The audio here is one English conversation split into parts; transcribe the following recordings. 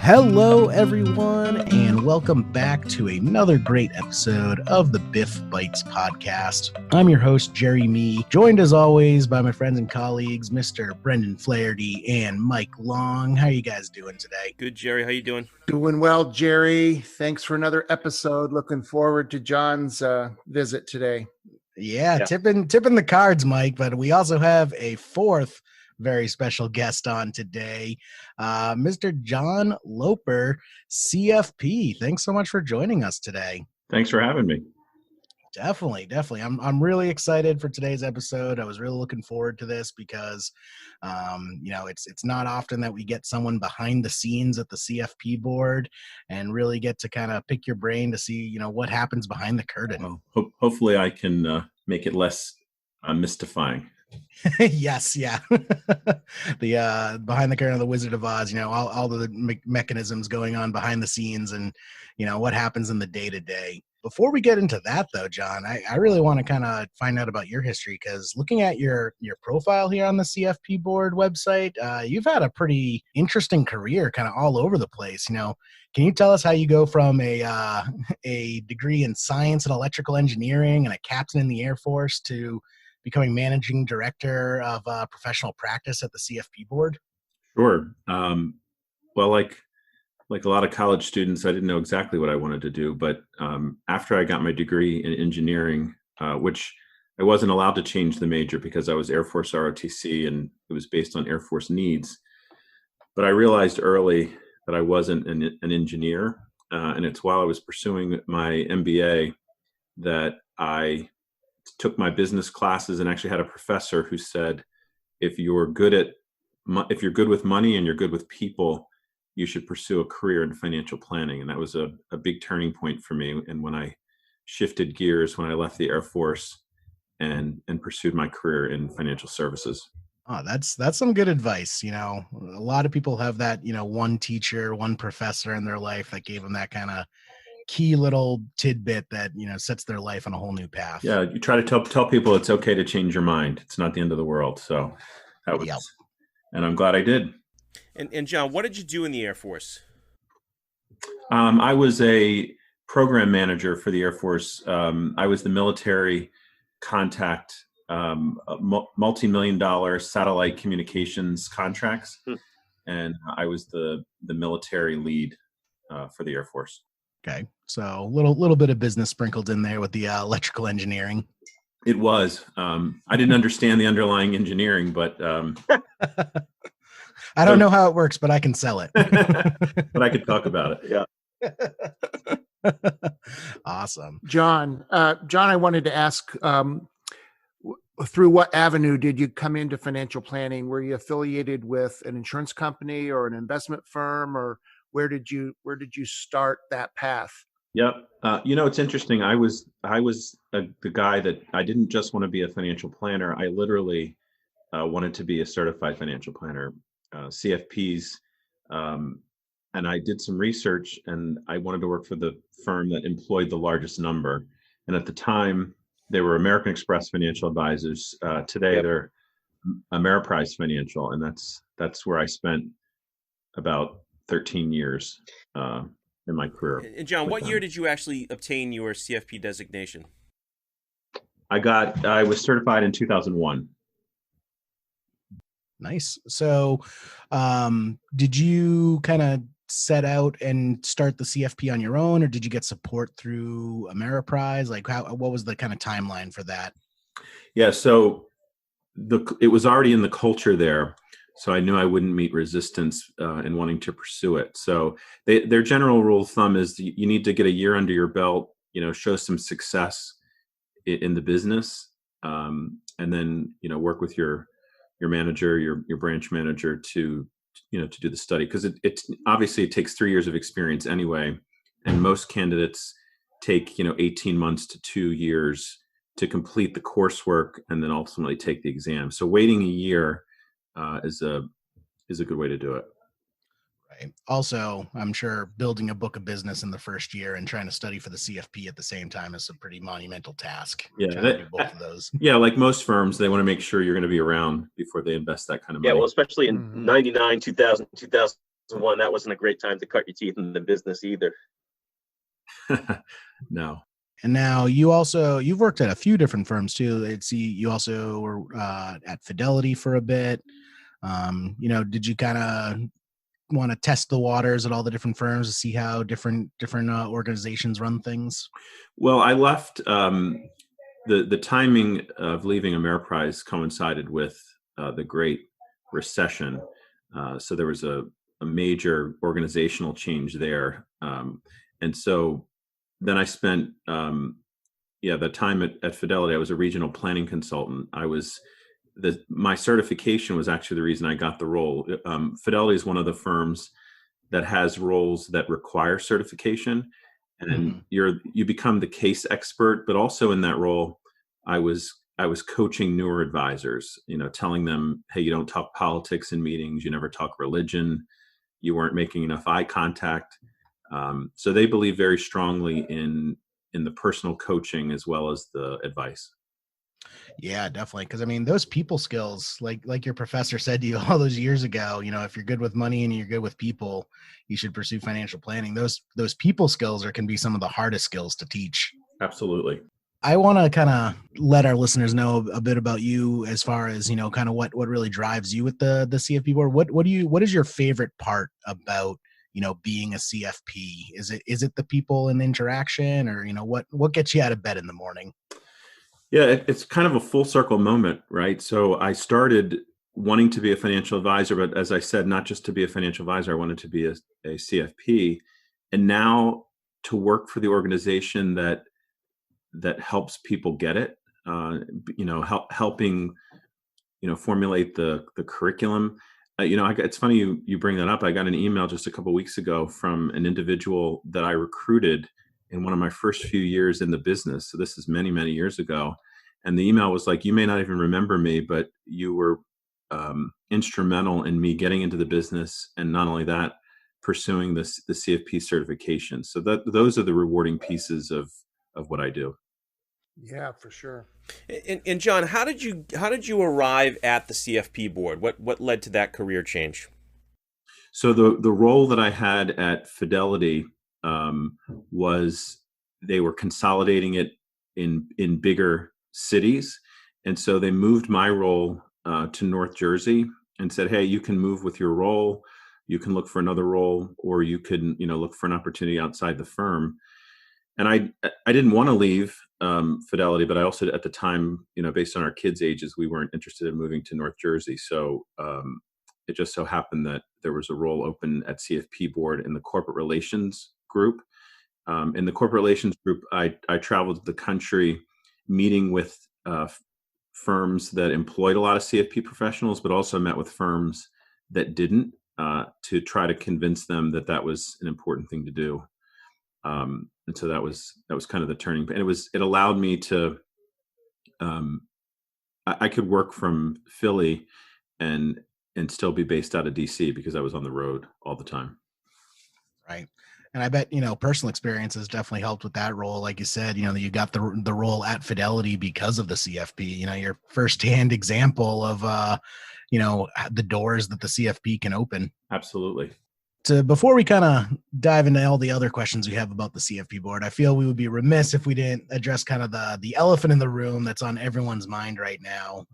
Hello, everyone, and welcome back to another great episode of the BIF Bites Podcast. I'm your host, Jerry Mee, joined as always by my friends and colleagues, Mr. Brendan Flaherty and Mike Long. How are you guys doing today? Good, Jerry. How you doing? Doing well, Jerry. Thanks for another episode. Looking forward to John's visit today. Yeah, tipping the cards, Mike, but we also have a fourth very special guest on today, Mr. John Loper, CFP. Thanks so much for joining us today. Thanks for having me. Definitely. I'm really excited for today's episode. I was really looking forward to this because, it's not often that we get someone behind the scenes at the CFP board and really get to kind of pick your brain to see, what happens behind the curtain. Well, hopefully I can make it less mystifying. Yes, yeah. The behind the curtain of the Wizard of Oz, all the mechanisms going on behind the scenes and, what happens in the day to day. Before we get into that, though, John, I really want to kind of find out about your history, because looking at your profile here on the CFP Board website, you've had a pretty interesting career kind of all over the place. Can you tell us how you go from a degree in science and electrical engineering and a captain in the Air Force to becoming managing director of professional practice at the CFP Board? Sure. Well, like a lot of college students, I didn't know exactly what I wanted to do. But after I got my degree in engineering, which I wasn't allowed to change the major because I was Air Force ROTC and it was based on Air Force needs. But I realized early that I wasn't an engineer. And it's while I was pursuing my MBA that I took my business classes and actually had a professor who said, if you're good with money and you're good with people, you should pursue a career in financial planning. And that was a big turning point for me. And when I shifted gears, when I left the Air Force and pursued my career in financial services. Oh, that's some good advice. A lot of people have that, one teacher, one professor in their life that gave them that kind of key little tidbit that, sets their life on a whole new path. Yeah. You try to tell people it's okay to change your mind. It's not the end of the world. So that was, and I'm glad I did. And John, what did you do in the Air Force? I was a program manager for the Air Force. I was the military contact, multi-million-dollar satellite communications contracts. And I was the military lead for the Air Force. Okay. So a little bit of business sprinkled in there with the electrical engineering. It was. I didn't understand the underlying engineering, but I don't know how it works, but I can sell it. But I could talk about it. Yeah. Awesome. John, I wanted to ask, through what avenue did you come into financial planning? Were you affiliated with an insurance company or an investment firm, or where did you start that path? Yep. It's interesting. I was the guy that I didn't just want to be a financial planner. I literally wanted to be a certified financial planner, CFPs. And I did some research and I wanted to work for the firm that employed the largest number. And at the time, they were American Express Financial Advisors. Today, they're Ameriprise Financial. And that's where I spent about 13 years in my career. And John, what year did you actually obtain your CFP designation? I was certified in 2001. Nice. So did you kind of set out and start the CFP on your own, or did you get support through Ameriprise? Like what was the kind of timeline for that? Yeah. So it was already in the culture there. So I knew I wouldn't meet resistance in wanting to pursue it. So their general rule of thumb is you need to get a year under your belt, show some success in the business, and then, work with your manager, your branch manager to do the study. Because it obviously it takes 3 years of experience anyway. And most candidates take, 18 months to 2 years to complete the coursework and then ultimately take the exam. So waiting a year is a good way to do it. Right. Also, I'm sure building a book of business in the first year and trying to study for the CFP at the same time is a pretty monumental task. Yeah, do both of those. Yeah, like most firms, they want to make sure you're going to be around before they invest that kind of money. Yeah, well, especially in 99, 2000, one, that wasn't a great time to cut your teeth in the business either. No. And now you've worked at a few different firms too. You also were at Fidelity for a bit. Did you kind of want to test the waters at all the different firms to see how different organizations run things? Well, I left. The timing of leaving Ameriprise coincided with the Great Recession, so there was a major organizational change there, and so then I spent the time at Fidelity. I was a regional planning consultant. My certification was actually the reason I got the role. Fidelity is one of the firms that has roles that require certification, and you become the case expert. But also in that role, I was coaching newer advisors, telling them, hey, you don't talk politics in meetings, you never talk religion, you weren't making enough eye contact. So they believe very strongly in the personal coaching as well as the advice. Yeah, definitely. Because those people skills, like your professor said to you all those years ago, if you're good with money and you're good with people, you should pursue financial planning. Those people skills can be some of the hardest skills to teach. Absolutely. I want to kind of let our listeners know a bit about you as far as, kind of what really drives you with the CFP board. What is your favorite part about, being a CFP? Is it the people and interaction, or, what gets you out of bed in the morning? Yeah, it's kind of a full circle moment, right? So I started wanting to be a financial advisor, but as I said, not just to be a financial advisor, I wanted to be a CFP, and now to work for the organization that helps people get it, helping, formulate the curriculum. It's funny you bring that up. I got an email just a couple of weeks ago from an individual that I recruited in one of my first few years in the business. So this is many, many years ago. And the email was like, you may not even remember me, but you were instrumental in me getting into the business. And not only that, pursuing the CFP certification. So those are the rewarding pieces of what I do. Yeah, for sure. And John, how did you arrive at the CFP board? What led to that career change? So the role that I had at Fidelity was they were consolidating it in bigger cities, and so they moved my role to North Jersey and said, hey, you can move with your role, you can look for another role, or you can look for an opportunity outside the firm. And I didn't want to leave Fidelity, but I also at the time, based on our kids' ages, we weren't interested in moving to North Jersey. So it just so happened that there was a role open at CFP Board in the corporate relations group. In the corporate relations group, I traveled the country meeting with firms that employed a lot of CFP professionals, but also met with firms that didn't, to try to convince them that was an important thing to do. And so that was kind of the turning point. And it allowed me to, I could work from Philly and still be based out of DC because I was on the road all the time. Right. And I bet, personal experiences definitely helped with that role. Like you said, you got the role at Fidelity because of the CFP, your firsthand example of, the doors that the CFP can open. Absolutely. So before we kind of dive into all the other questions we have about the CFP board, I feel we would be remiss if we didn't address kind of the elephant in the room that's on everyone's mind right now.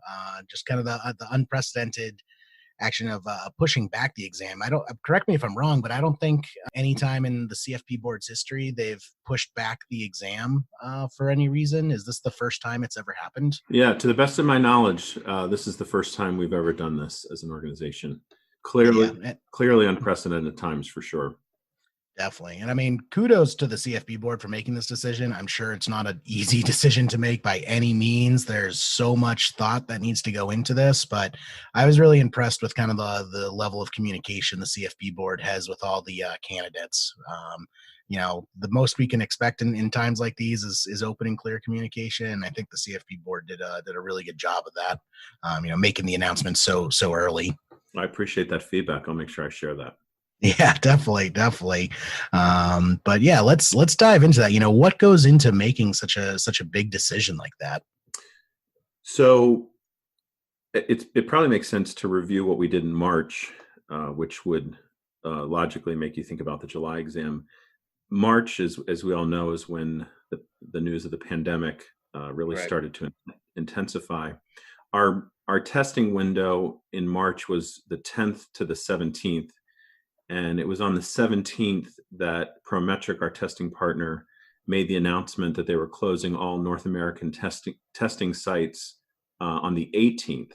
Just kind of the unprecedented action of pushing back the exam. Correct me if I'm wrong, but I don't think any time in the CFP board's history they've pushed back the exam for any reason. Is this the first time it's ever happened? Yeah, to the best of my knowledge, this is the first time we've ever done this as an organization. Clearly unprecedented times for sure. Definitely. And kudos to the CFP board for making this decision. I'm sure it's not an easy decision to make by any means. There's so much thought that needs to go into this, but I was really impressed with kind of the level of communication the CFP board has with all the candidates. The most we can expect in times like these is open and clear communication. And I think the CFP board did a really good job of that, making the announcement so early. I appreciate that feedback. I'll make sure I share that. Yeah, definitely. But yeah, let's dive into that. What goes into making such a big decision like that? So it probably makes sense to review what we did in March, which would logically make you think about the July exam. March, as we all know, is when the news of the pandemic really started to intensify. Our testing window in March was the 10th to the 17th. And it was on the 17th that Prometric, our testing partner, made the announcement that they were closing all North American testing sites on the 18th.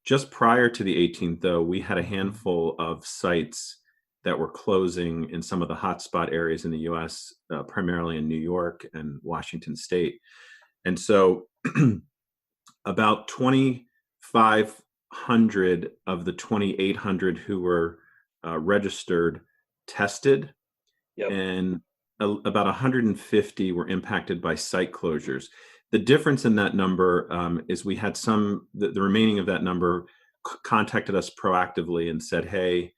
Just prior to the 18th, though, we had a handful of sites that were closing in some of the hotspot areas in the U.S., primarily in New York and Washington State. And so about 2,500 of the 2,800 who were registered tested, and about 150 were impacted by site closures. The difference in that number is we had the remaining of that number contacted us proactively and said, hey,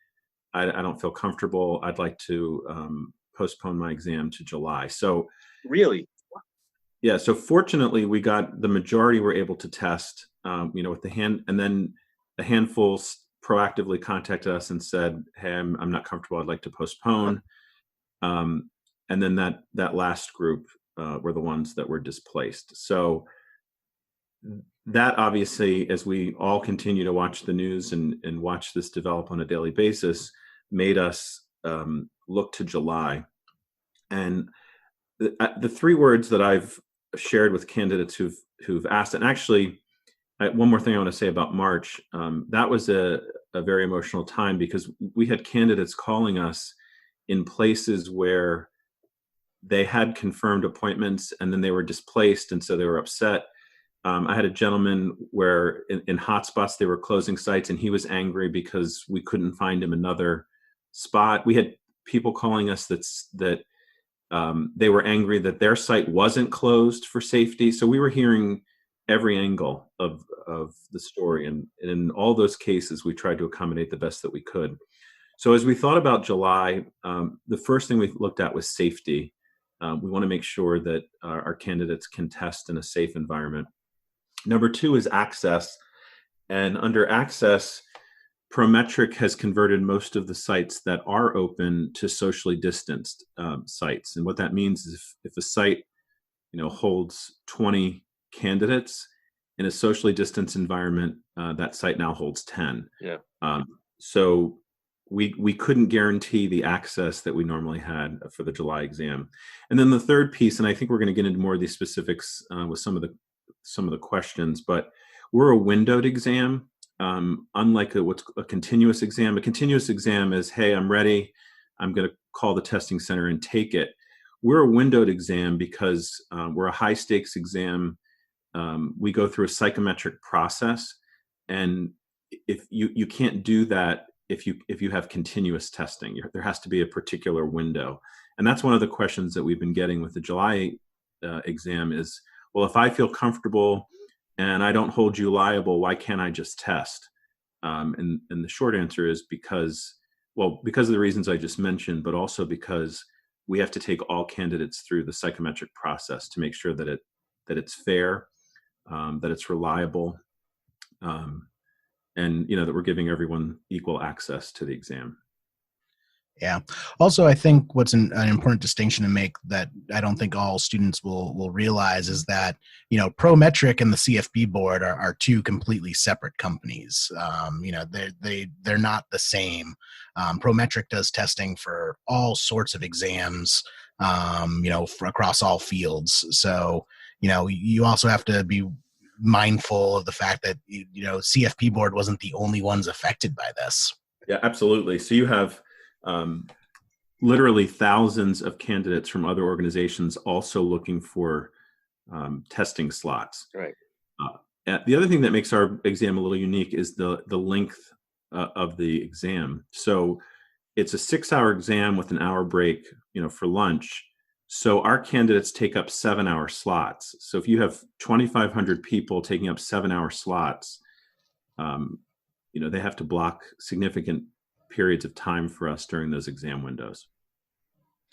I don't feel comfortable. I'd like to postpone my exam to July. So really? Yeah. So fortunately, we got the majority were able to test, with the hand, and then a handful proactively contacted us and said, hey, I'm not comfortable. I'd like to postpone. And then that last group were the ones that were displaced. So that obviously, as we all continue to watch the news and watch this develop on a daily basis, made us look to July. And the three words that I've shared with candidates who've asked, and actually, one more thing I want to say about March, that was a very emotional time because we had candidates calling us in places where they had confirmed appointments and then they were displaced, and so they were upset. I had a gentleman where in hotspots they were closing sites, and he was angry because we couldn't find him another spot. We had people calling us that they were angry that their site wasn't closed for safety. So we were hearing every angle of the story, and in all those cases, we tried to accommodate the best that we could. So as we thought about July, the first thing we looked at was safety. We want to make sure that our candidates can test in a safe environment. Number two is access. And under access, Prometric has converted most of the sites that are open to socially distanced sites. And what that means is if a site holds 20 candidates in a socially distanced environment, that site now holds 10. Yeah. So we couldn't guarantee the access that we normally had for the July exam. And then the third piece, and I think we're going to get into more of these specifics with some of the questions, but we're a windowed exam, unlike a continuous exam. A continuous exam is, hey, I'm ready. I'm going to call the testing center and take it. We're a windowed exam because we're a high stakes exam. We go through a psychometric process, and if you can't do that if you have continuous testing. There has to be a particular window, and that's one of the questions that we've been getting with the July exam is, well, if I feel comfortable and I don't hold you liable, why can't I just test? And the short answer is because of the reasons I just mentioned, but also because we have to take all candidates through the psychometric process to make sure that it's fair, that it's reliable, and that we're giving everyone equal access to the exam. Yeah. Also, I think what's an important distinction to make that I don't think all students will realize is that, Prometric and the CFP Board are two completely separate companies. They're not the same. Prometric does testing for all sorts of exams, across all fields. So, you also have to be mindful of the fact that, CFP Board wasn't the only ones affected by this. Yeah, absolutely. So you have literally thousands of candidates from other organizations also looking for testing slots. Right. The other thing that makes our exam a little unique is the length of the exam. So it's a 6-hour exam with an hour break, for lunch. So our candidates take up 7-hour slots. So if you have 2,500 people taking up 7-hour slots, they have to block significant periods of time for us during those exam windows.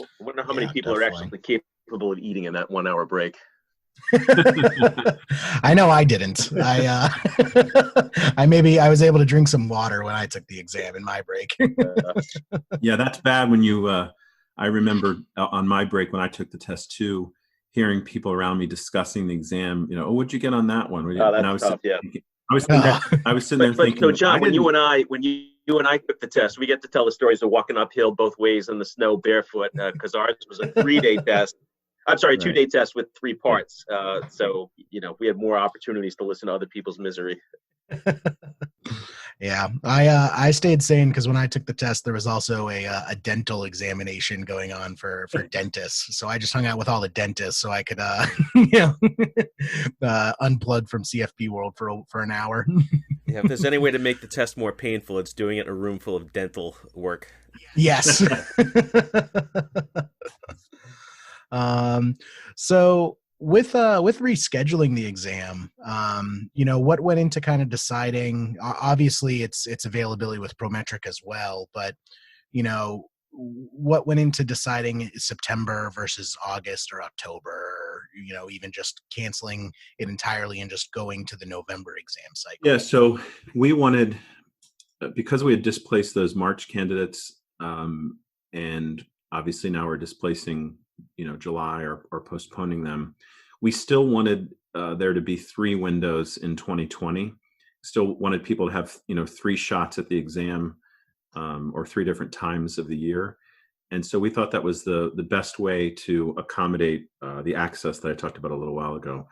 I wonder how many people are actually capable of eating in that 1 hour break. I know I didn't. I was able to drink some water when I took the exam in my break. Yeah, that's bad when you, I remember on my break when I took the test too, hearing people around me discussing the exam, oh, what'd you get on that one? Oh, And I that's was tough, yeah. I was sitting there But thinking, so John, when you and I took the test, we get to tell the stories of walking uphill both ways in the snow barefoot, because ours was a 3-day test. I'm sorry, Right. 2-day test with 3 parts. So, we had more opportunities to listen to other people's misery. Yeah, I stayed sane because when I took the test, there was also a dental examination going on for dentists. So I just hung out with all the dentists so I could unplug from CFP World for an hour. Yeah, if there's any way to make the test more painful, it's doing it in a room full of dental work. Yes. So with rescheduling the exam, what went into kind of deciding, obviously it's availability with Prometric as well, but what went into deciding September versus August or October, or, even just canceling it entirely and just going to the November exam cycle? Yeah, so we wanted, because we had displaced those March candidates, and obviously now we're displacing, July or postponing them. We still wanted there to be 3 windows in 2020. Still wanted people to have, 3 shots at the exam, or 3 different times of the year. And so we thought that was the best way to accommodate the access that I talked about a little while ago.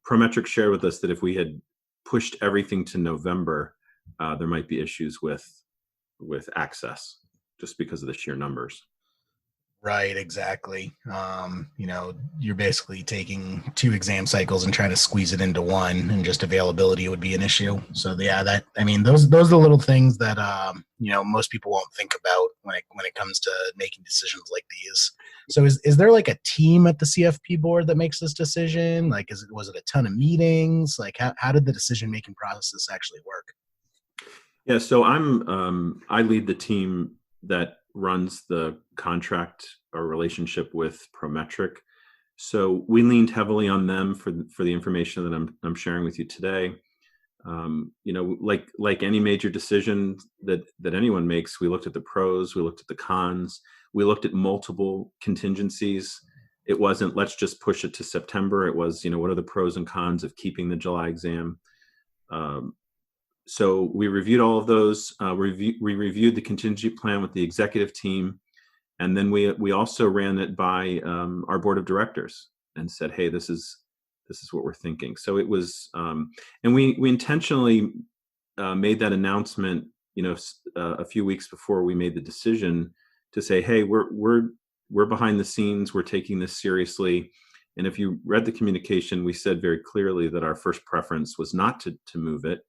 Prometric shared with us that if we had pushed everything to November, there might be issues with access just because of the sheer numbers. Right, exactly. You're basically taking 2 exam cycles and trying to squeeze it into one, and just availability would be an issue. So yeah, those are the little things that most people won't think about when it comes to making decisions like these. So is there like a team at the CFP board that makes this decision? Like, was it a ton of meetings? Like, how did the decision making process actually work? Yeah, so I lead the team that runs the contract or relationship with Prometric. So we leaned heavily on them for the information that I'm sharing with you today. Like any major decision that anyone makes, we looked at the pros, we looked at the cons, we looked at multiple contingencies. It wasn't, let's just push it to September. It was, what are the pros and cons of keeping the July exam? So we reviewed all of those. We reviewed the contingency plan with the executive team, and then we also ran it by our board of directors and said, "Hey, this is what we're thinking." So it was, and we intentionally made that announcement, a few weeks before we made the decision to say, "Hey, we're behind the scenes. We're taking this seriously." And if you read the communication, we said very clearly that our first preference was not to move it.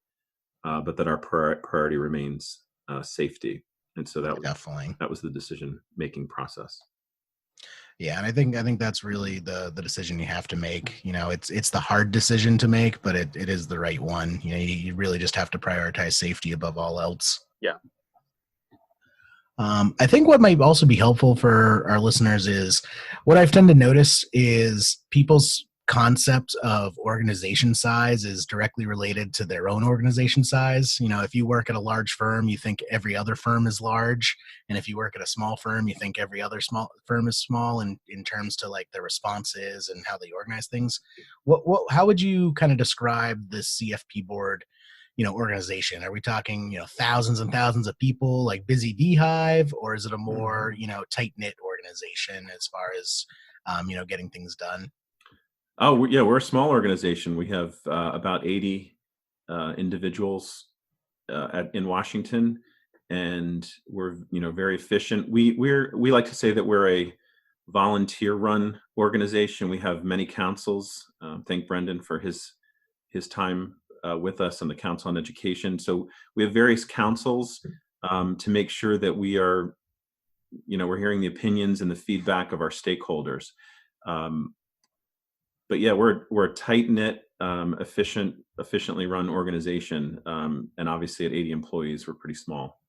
But that our priority remains safety, and so that was the decision-making process. Yeah, and I think that's really the decision you have to make. It's the hard decision to make, but it is the right one. You really just have to prioritize safety above all else. Yeah. I think what might also be helpful for our listeners is what I've tend to notice is people's concept of organization size is directly related to their own organization size. If you work at a large firm, you think every other firm is large. And if you work at a small firm, you think every other small firm is small in terms to like their responses and how they organize things. How would you kind of describe the CFP board, organization? Are we talking, thousands and thousands of people, like busy beehive, or is it a more, tight-knit organization as far as, getting things done? Oh, yeah, we're a small organization. We have about 80 individuals in Washington, and we're very efficient. We like to say that we're a volunteer-run organization. We have many councils. Thank Brendan for his time with us on the Council on Education. So we have various councils to make sure that we are, we're hearing the opinions and the feedback of our stakeholders. But yeah, we're a tight-knit, efficiently run organization, and obviously at 80 employees, we're pretty small.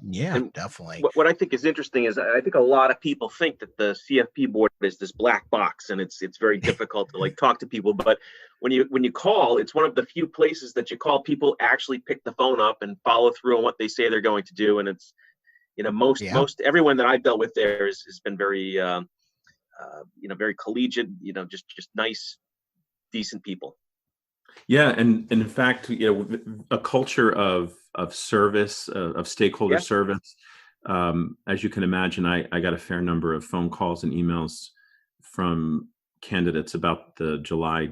Yeah, And definitely. what I think is interesting is I think a lot of people think that the CFP board is this black box, and it's very difficult to like talk to people. But when you call, it's one of the few places that you call people actually pick the phone up and follow through on what they say they're going to do. And it's, Yeah. most everyone that I've dealt with there has been very very collegiate, just nice, decent people. Yeah, and in fact, a culture of service, of stakeholder Yeah. service. As you can imagine, I got a fair number of phone calls and emails from candidates about the July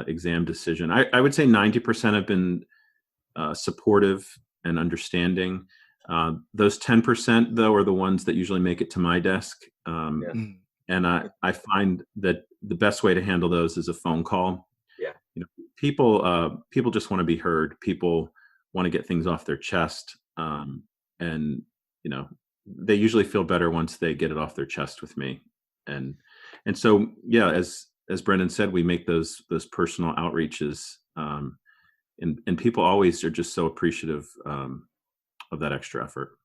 exam decision. I would say 90% have been supportive and understanding. Those 10%, though, are the ones that usually make it to my desk. Yeah. And I find that the best way to handle those is a phone call. Yeah. People just want to be heard. People want to get things off their chest, and they usually feel better once they get it off their chest with me. And so, yeah, as Brendan said, we make those personal outreaches, and people always are just so appreciative of that extra effort.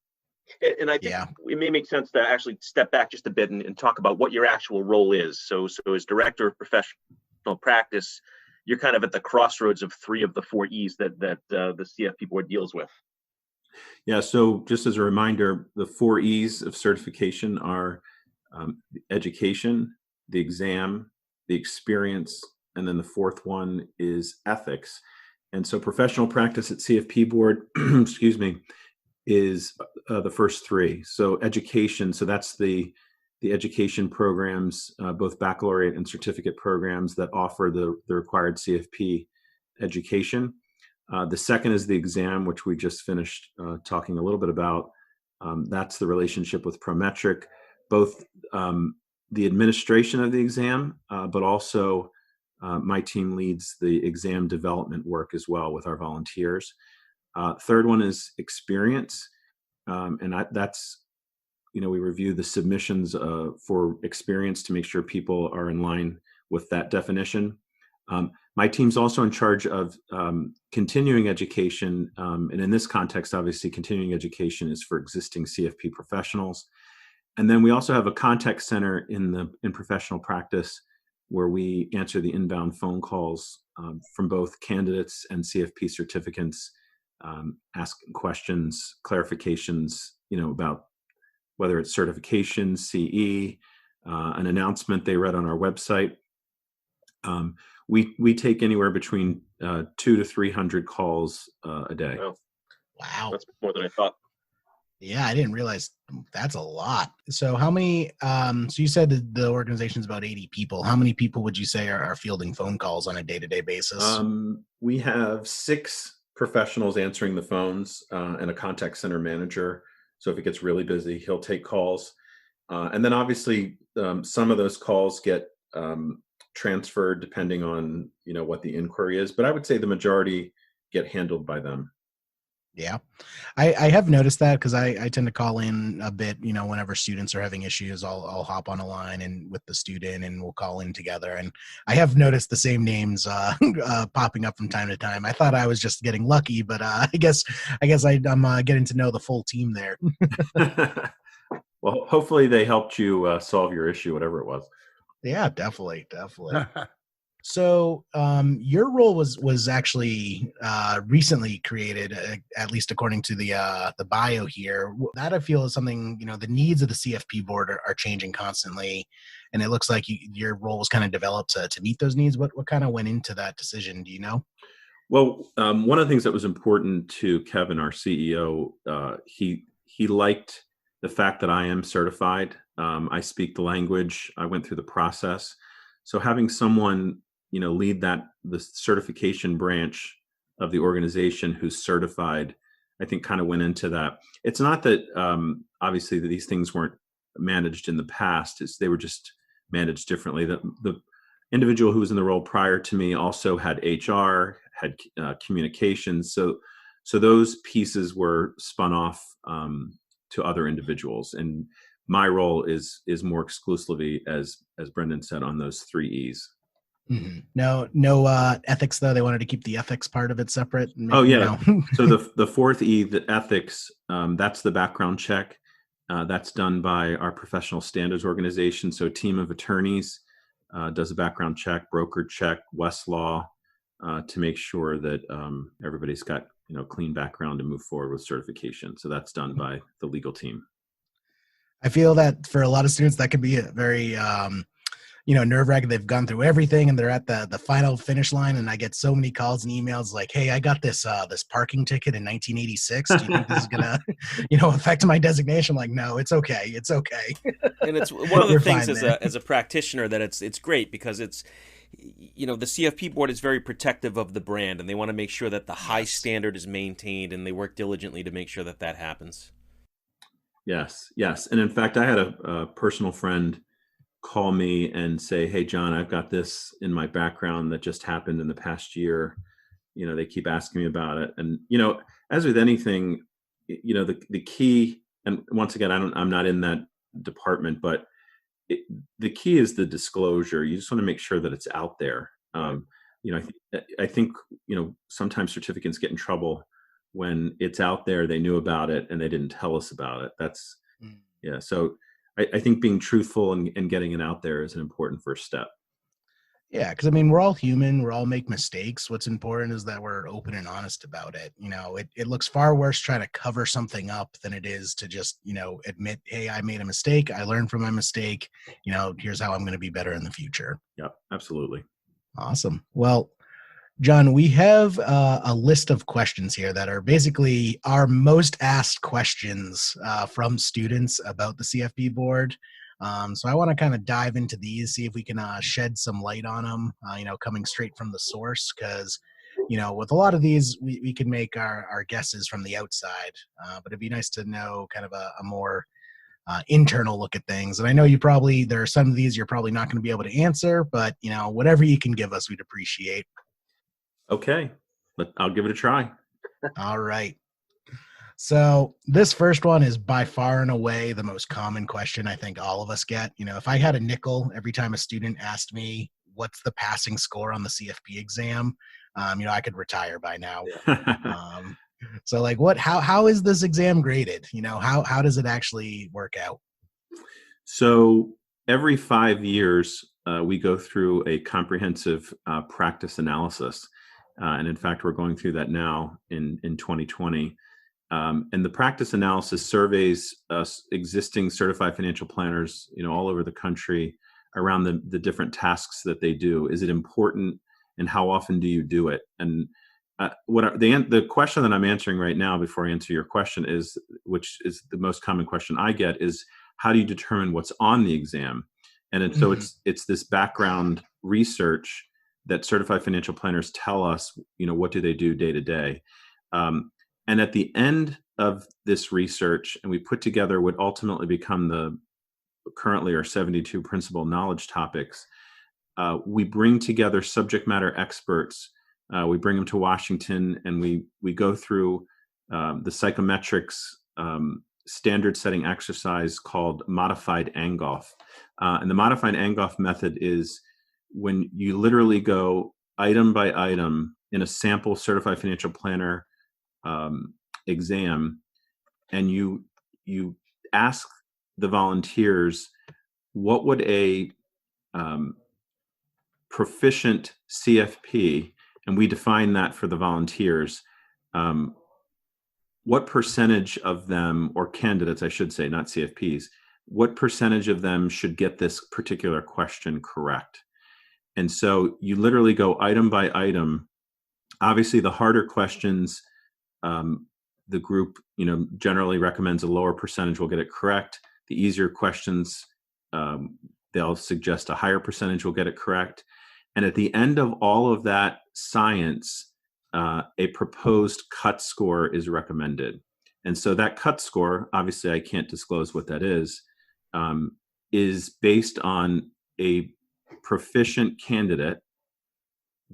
And I think it may make sense to actually step back just a bit and talk about what your actual role is. So as director of professional practice, you're kind of at the crossroads of 3 of the 4 E's that the CFP board deals with. Yeah. So just as a reminder, the 4 E's of certification are the education, the exam, the experience, and then the 4th one is ethics. And so professional practice at CFP board, excuse me, is the first 3. So education, so that's the education programs, both baccalaureate and certificate programs that offer the required CFP education. The second is the exam, which we just finished talking a little bit about. That's the relationship with Prometric, both the administration of the exam, but also my team leads the exam development work as well with our volunteers. Third one is experience. And that's, we review the submissions for experience to make sure people are in line with that definition. My team's also in charge of continuing education. And in this context, obviously, continuing education is for existing CFP professionals. And then we also have a contact center in professional practice where we answer the inbound phone calls from both candidates and CFP certificates, asking questions, clarifications, about whether it's certification, CE, an announcement they read on our website. We take anywhere between 200 to 300 calls a day. Wow. That's more than I thought. Yeah, I didn't realize that's a lot. So how many, so you said that the organization is about 80 people. How many people would you say are fielding phone calls on a day-to-day basis? We have 6 professionals answering the phones and a contact center manager. So if it gets really busy, he'll take calls. And then obviously some of those calls get transferred depending on, what the inquiry is. But I would say the majority get handled by them. Yeah, I have noticed that because I tend to call in a bit, whenever students are having issues, I'll hop on a line and with the student and we'll call in together. And I have noticed the same names popping up from time to time. I thought I was just getting lucky, but I guess I'm getting to know the full team there. Well, hopefully they helped you solve your issue, whatever it was. Yeah, definitely. So your role was actually recently created, at least according to the bio here. That I feel is something, the needs of the CFP board are changing constantly. And it looks like your role was kind of developed to meet those needs. What kind of went into that decision? Do you know? Well, one of the things that was important to Kevin, our CEO, he liked the fact that I am certified. I speak the language. I went through the process. So having someone lead the certification branch of the organization who's certified, I think kind of went into that. It's not that obviously that these things weren't managed in the past. They were just managed differently. The individual who was in the role prior to me also had HR, had communications. So those pieces were spun off to other individuals. And my role is more exclusively, as Brendan said, on those 3 E's. No ethics though. They wanted to keep the ethics part of it separate. Oh yeah. So the fourth E, the ethics, that's the background check. That's done by our professional standards organization. So a team of attorneys does a background check, broker check, Westlaw, to make sure that everybody's got clean background to move forward with certification. So that's done by the legal team. I feel that for a lot of students that can be a very nerve-wracking. They've gone through everything and they're at the final finish line, and I get so many calls and emails like, hey, I got this parking ticket in 1986. Do you think this is gonna affect my designation? I'm like, no, it's okay. And it's one of the things as a practitioner that it's great because it's the CFP board is very protective of the brand, and they want to make sure that the high standard is maintained, and they work diligently to make sure that happens. Yes. And in fact, I had a personal friend call me and say, hey, John, I've got this in my background that just happened in the past year. They keep asking me about it. And, as with anything, the key, and once again, I'm not in that department, but the key is the disclosure. You just want to make sure that it's out there. I think, sometimes certificates get in trouble when it's out there, they knew about it and they didn't tell us about it. So I think being truthful and getting it out there is an important first step. Yeah, because we're all human. We all make mistakes. What's important is that we're open and honest about it. It looks far worse trying to cover something up than it is to just, admit, hey, I made a mistake. I learned from my mistake. Here's how I'm going to be better in the future. Yep, absolutely. Awesome. Well, John, we have a list of questions here that are basically our most asked questions from students about the CFP board. So I want to kind of dive into these, see if we can shed some light on them, coming straight from the source, because, with a lot of these, we can make our guesses from the outside, but it'd be nice to know kind of a more internal look at things. And I know there are some of these you're probably not going to be able to answer, but, whatever you can give us, we'd appreciate. Okay, I'll give it a try. All right. So this first one is by far and away the most common question I think all of us get. If I had a nickel every time a student asked me, what's the passing score on the CFP exam? I could retire by now. So how is this exam graded? How does it actually work out? So every 5 years, we go through a comprehensive practice analysis. And in fact, we're going through that now in 2020. And the practice analysis surveys existing certified financial planners, all over the country around the different tasks that they do. Is it important, and how often do you do it? And the question that I'm answering right now, before I answer your question, which is the most common question I get, is how do you determine what's on the exam? And so it's this background research that certified financial planners tell us, what do they do day to day? And at the end of this research, and we put together what ultimately become currently our 72 principal knowledge topics, we bring together subject matter experts. We bring them to Washington, and we go through the psychometrics standard setting exercise called modified Angoff. And the modified Angoff method is when you literally go item by item in a sample certified financial planner exam, and you ask the volunteers, what would a proficient CFP, and we define that for the volunteers, what percentage of them, or candidates, I should say, not CFPs, what percentage of them should get this particular question correct? And so you literally go item by item. Obviously, the harder questions, the group, generally recommends a lower percentage will get it correct. The easier questions, they'll suggest a higher percentage will get it correct. And at the end of all of that science, a proposed cut score is recommended. And so that cut score, obviously I can't disclose what that is based on a proficient candidate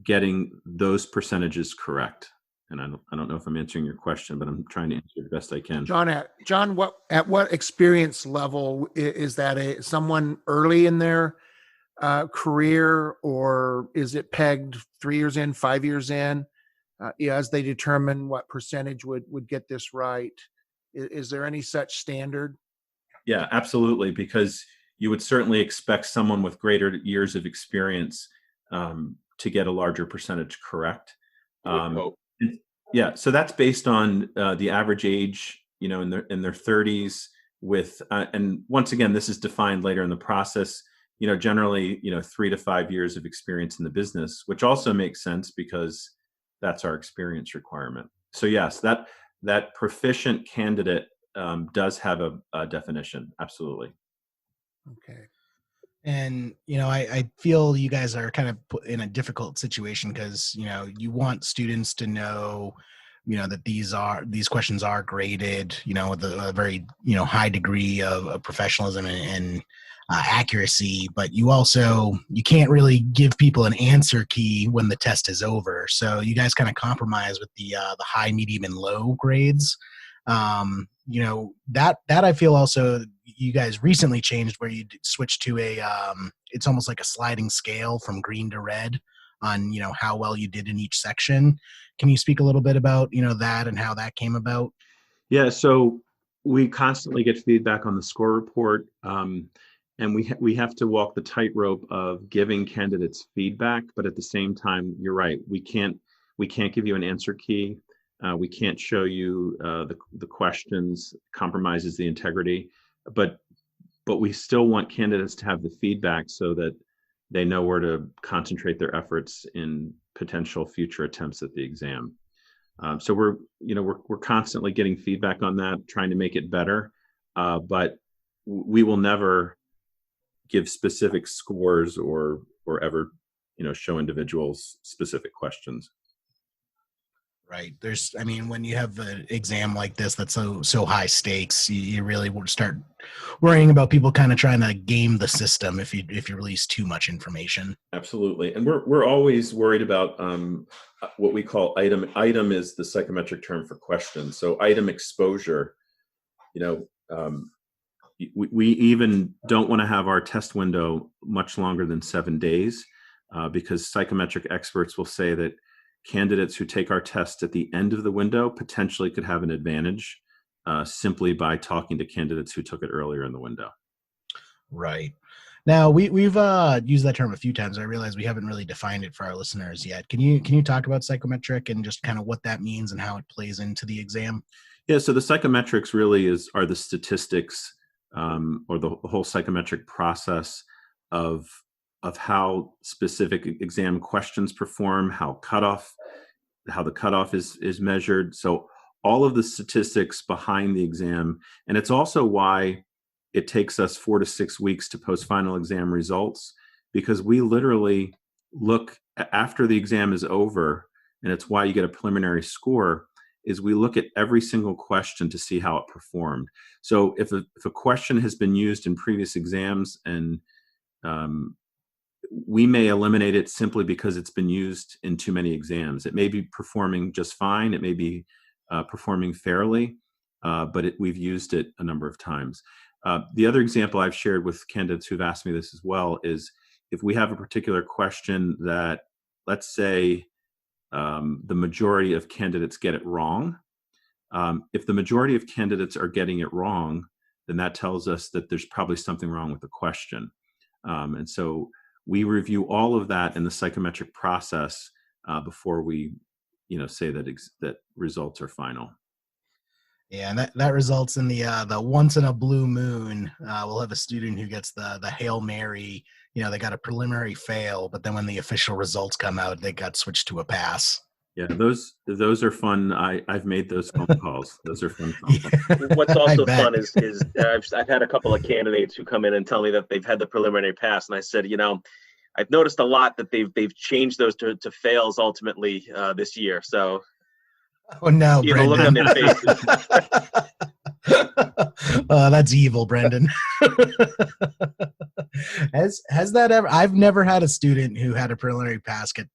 getting those percentages correct. And I don't know if I'm answering your question, but I'm trying to answer the best I can. John, at what experience level is that? Someone early in their career, or is it pegged 3 years in, 5 years in, as they determine what percentage would get this right? Is there any such standard? Yeah, absolutely. Because you would certainly expect someone with greater years of experience to get a larger percentage correct. Yeah, so that's based on the average age, in their 30s. With and once again, this is defined later in the process. Generally, 3 to 5 years of experience in the business, which also makes sense because that's our experience requirement. So yes, that proficient candidate does have a definition. Absolutely. Okay. And, I feel you guys are kind of put in a difficult situation because, you want students to know, that these questions are graded, with a very, high degree of professionalism and accuracy, but you can't really give people an answer key when the test is over. So you guys kind of compromise with the high, medium, and low grades. That I feel also you guys recently changed where you switched to it's almost like a sliding scale from green to red on, how well you did in each section. Can you speak a little bit about, that and how that came about? Yeah, so we constantly get feedback on the score report, and we have to walk the tightrope of giving candidates feedback, but at the same time, you're right, we can't give you an answer key. We can't show you the questions, compromises the integrity, but we still want candidates to have the feedback so that they know where to concentrate their efforts in potential future attempts at the exam. So we're constantly getting feedback on that, trying to make it better, but we will never give specific scores or ever show individuals specific questions. Right. When you have an exam like this that's so high stakes, you really would start worrying about people kind of trying to game the system if you release too much information. Absolutely, and we're always worried about what we call item. Item is the psychometric term for question. So item exposure. We even don't want to have our test window much longer than 7 days, because psychometric experts will say that candidates who take our test at the end of the window potentially could have an advantage simply by talking to candidates who took it earlier in the window. Right. Now, we've used that term a few times. I realize we haven't really defined it for our listeners yet. Can you talk about psychometric and just kind of what that means and how it plays into the exam? Yeah, so the psychometrics really are the statistics or the whole psychometric process of how specific exam questions perform, how the cutoff is measured. So all of the statistics behind the exam, and it's also why it takes us 4 to 6 weeks to post final exam results, because we literally look after the exam is over, and it's why you get a preliminary score, is we look at every single question to see how it performed. So if a question has been used in previous exams and we may eliminate it simply because it's been used in too many exams. It may be performing just fine. It may be performing fairly, but we've used it a number of times. The other example I've shared with candidates who've asked me this as well is if we have a particular question that, let's say, the majority of candidates get it wrong. If the majority of candidates are getting it wrong, then that tells us that there's probably something wrong with the question. And so we review all of that in the psychometric process before we, say that results are final. Yeah, and that results in the once in a blue moon. We'll have a student who gets the Hail Mary. They got a preliminary fail, but then when the official results come out, they got switched to a pass. Yeah, those are fun. I've made those phone calls. Those are fun phone calls. What's also fun is I've had a couple of candidates who come in and tell me that they've had the preliminary pass, and I said, I've noticed a lot that they've changed those to fails ultimately this year. So, oh no, Brendan. Look on their faces. That's evil, Brendan. Has that ever? I've never had a student who had a preliminary pass get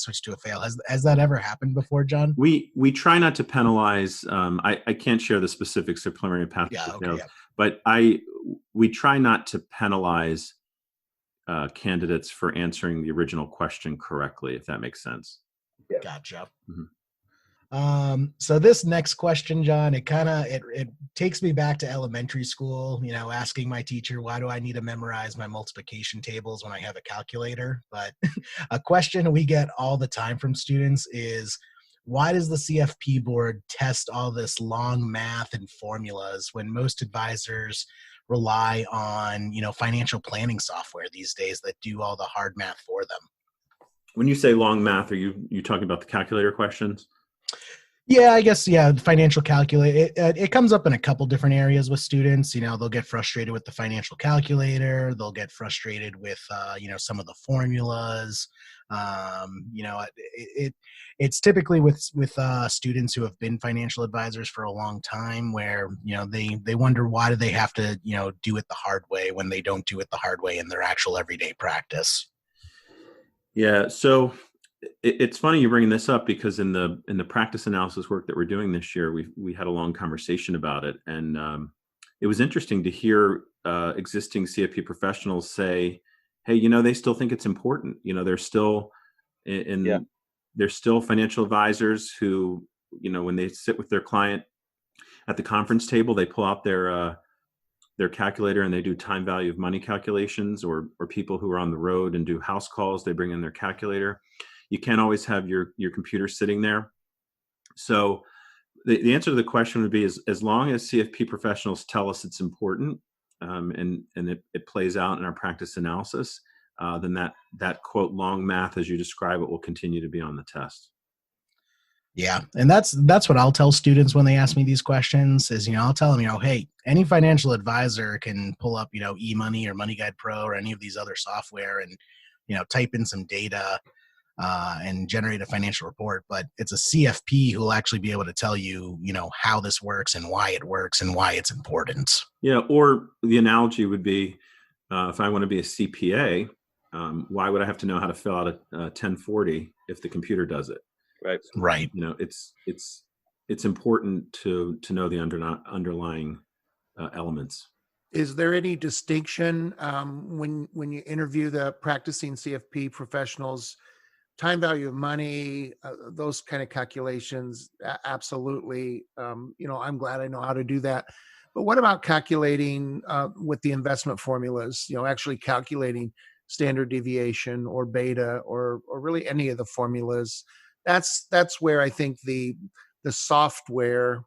switched to a fail. Has that ever happened before, John? We try not to penalize. I can't share the specifics of preliminary pass, but we try not to penalize candidates for answering the original question correctly, if that makes sense. Yeah. Gotcha. Mhm. So this next question, John, it takes me back to elementary school, asking my teacher, why do I need to memorize my multiplication tables when I have a calculator? But a question we get all the time from students is, why does the CFP board test all this long math and formulas when most advisors rely on, financial planning software these days that do all the hard math for them? When you say long math, are you talking about the calculator questions? Yeah, I guess, yeah, the financial calculator, it comes up in a couple different areas with students. They'll get frustrated with the financial calculator. They'll get frustrated with, some of the formulas. It's typically with students who have been financial advisors for a long time where, they wonder, why do they have to, do it the hard way when they don't do it the hard way in their actual everyday practice? Yeah. So it's funny you bringing this up, because in the practice analysis work that we're doing this year, we had a long conversation about it, and it was interesting to hear existing CFP professionals say, "Hey, they still think it's important. They're still they're still financial advisors who, when they sit with their client at the conference table, they pull out their calculator and they do time value of money calculations, or people who are on the road and do house calls, they bring in their calculator. You can't always have your computer sitting there. So the answer to the question would be, as long as CFP professionals tell us it's important, and it plays out in our practice analysis, then that quote long math, as you describe it, will continue to be on the test. Yeah. And that's what I'll tell students when they ask me these questions is, I'll tell them, hey, any financial advisor can pull up, eMoney or Money Guide Pro or any of these other software and, type in some data and generate a financial report. But it's a CFP who will actually be able to tell you, how this works and why it's important. Yeah. Or the analogy would be, if I want to be a CPA, why would I have to know how to fill out a 1040 if the computer does it? Right. It's important to know the underlying elements. Is there any distinction when you interview the practicing CFP professionals, time value of money, those kind of calculations? Absolutely. I'm glad I know how to do that. But what about calculating with the investment formulas, actually calculating standard deviation or beta or really any of the formulas? That's where I think the software,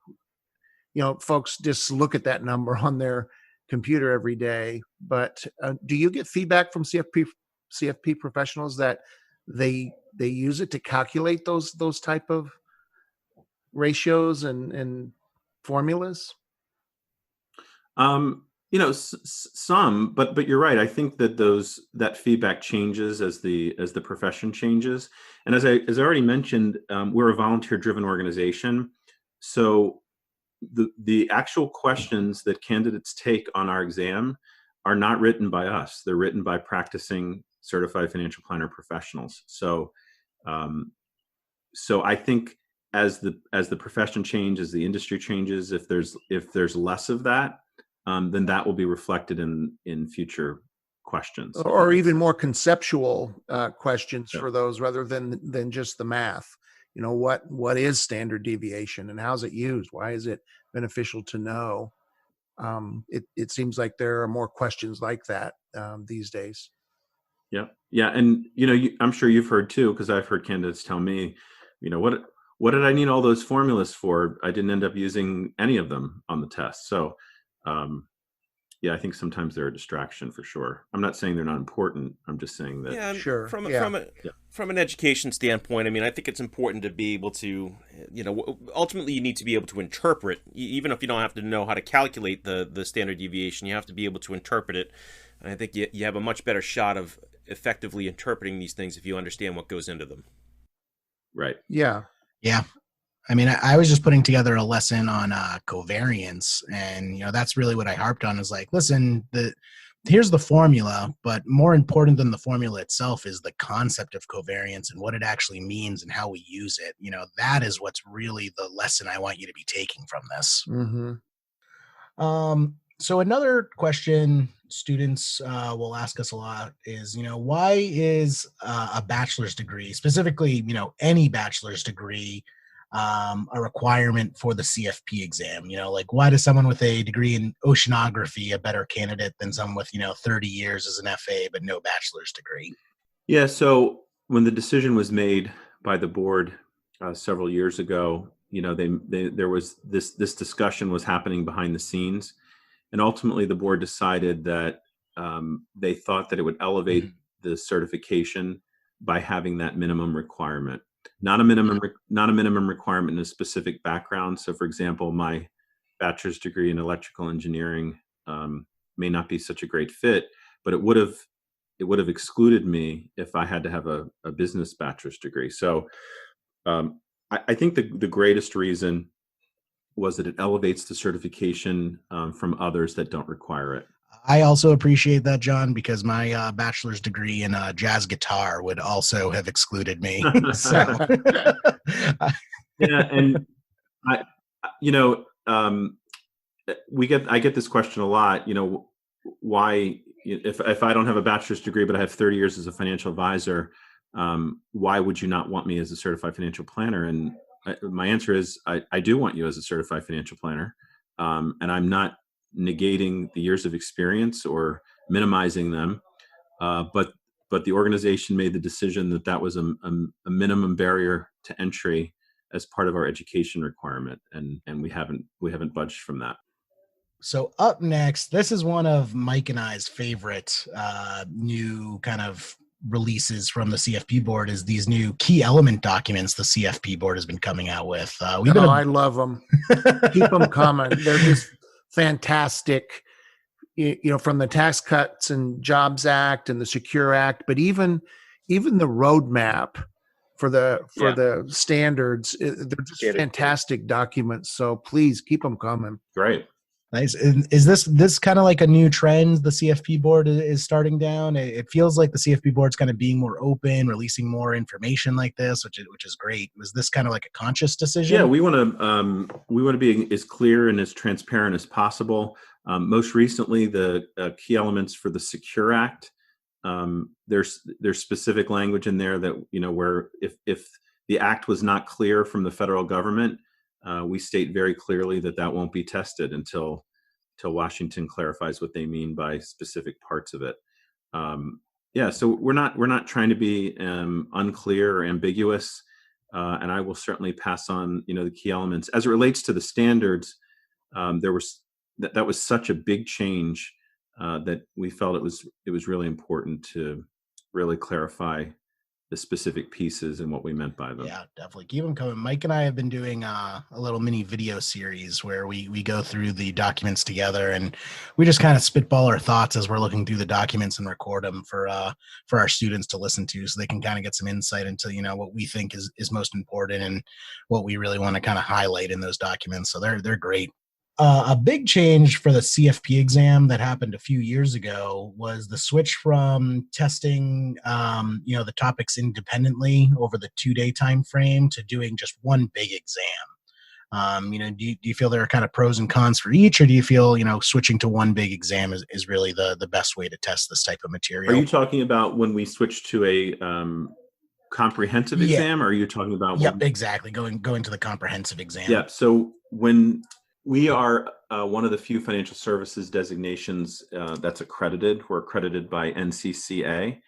folks just look at that number on their computer every day. But do you get feedback from CFP professionals that they use it to calculate those type of ratios and formulas? Some, but you're right. I think that that feedback changes as the profession changes. And as I already mentioned, we're a volunteer-driven organization. So the actual questions that candidates take on our exam are not written by us. They're written by practicing certified financial planner professionals. So I think as the profession changes, the industry changes, if there's less of that, then that will be reflected in future questions, or even more conceptual questions for those, rather than just the math. What is standard deviation and how's it used? Why is it beneficial to know? It seems like there are more questions like that these days. Yeah, and I'm sure you've heard too, because I've heard candidates tell me, what did I need all those formulas for? I didn't end up using any of them on the test. So, I think sometimes they're a distraction for sure. I'm not saying they're not important. I'm just saying that. Yeah, sure. From an education standpoint, I think it's important to be able to, ultimately you need to be able to interpret, even if you don't have to know how to calculate the standard deviation, you have to be able to interpret it. And I think you have a much better shot of effectively interpreting these things if you understand what goes into them. Right. Yeah. Yeah. I was just putting together a lesson on covariance, and that's really what I harped on. Is like, listen, here's the formula, but more important than the formula itself is the concept of covariance and what it actually means and how we use it. That is what's really the lesson I want you to be taking from this. Mm-hmm. So another question students will ask us a lot is, why is a bachelor's degree, specifically, any bachelor's degree, a requirement for the CFP exam? Like, why does someone with a degree in oceanography a better candidate than someone with, 30 years as an FA but no bachelor's degree? Yeah. So when the decision was made by the board several years ago, there was this discussion was happening behind the scenes, and ultimately the board decided that they thought that it would elevate the certification by having that minimum requirement, not a minimum requirement in a specific background. So, for example, my bachelor's degree in electrical engineering may not be such a great fit, but it would have excluded me if I had to have a business bachelor's degree. So I think the greatest reason was that it elevates the certification from others that don't require it. I also appreciate that, John, because my bachelor's degree in jazz guitar would also have excluded me. So. Yeah, and I get this question a lot. Why, if I don't have a bachelor's degree but I have 30 years as a financial advisor, why would you not want me as a certified financial planner? And my answer is I do want you as a certified financial planner, and I'm not negating the years of experience or minimizing them, but the organization made the decision that was a minimum barrier to entry as part of our education requirement, and we haven't budged from that. So up next, this is one of Mike and I's favorite new kind of releases from the CFP board, is these new key element documents the CFP board has been coming out with. I love them. Keep them coming. They're just fantastic, from the Tax Cuts and Jobs Act and the Secure Act, but even the roadmap for the standards, they're just fantastic documents. So please keep them coming. Great. Nice. And is this kind of like a new trend the CFP board is starting down? It feels like the CFP board's kind of being more open, releasing more information like this, which is great. Was this kind of like a conscious decision? Yeah, we want to be as clear and as transparent as possible. Most recently, the key elements for the Secure Act, there's specific language in there that where if the act was not clear from the federal government, we state very clearly that won't be tested until Washington clarifies what they mean by specific parts of it. So we're not trying to be unclear or ambiguous, and I will certainly pass on the key elements as it relates to the standards. That was such a big change that we felt it was really important to really clarify the specific pieces and what we meant by them. Yeah, definitely. Keep them coming. Mike and I have been doing a little mini video series where we go through the documents together, and we just kind of spitball our thoughts as we're looking through the documents and record them for our students to listen to, so they can kind of get some insight into what we think is most important and what we really want to kind of highlight in those documents. So they're great. A big change for the CFP exam that happened a few years ago was the switch from testing, the topics independently over the 2-day time frame to doing just one big exam. Do you feel there are kind of pros and cons for each, or do you feel switching to one big exam is really the best way to test this type of material? Are you talking about when we switch to a comprehensive exam, or are you talking about? Yep, exactly. Going to the comprehensive exam. Yeah. So when we are one of the few financial services designations that's accredited. We're accredited by NCCA,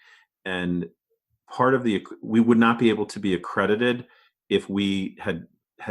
and we would not be able to be accredited if we had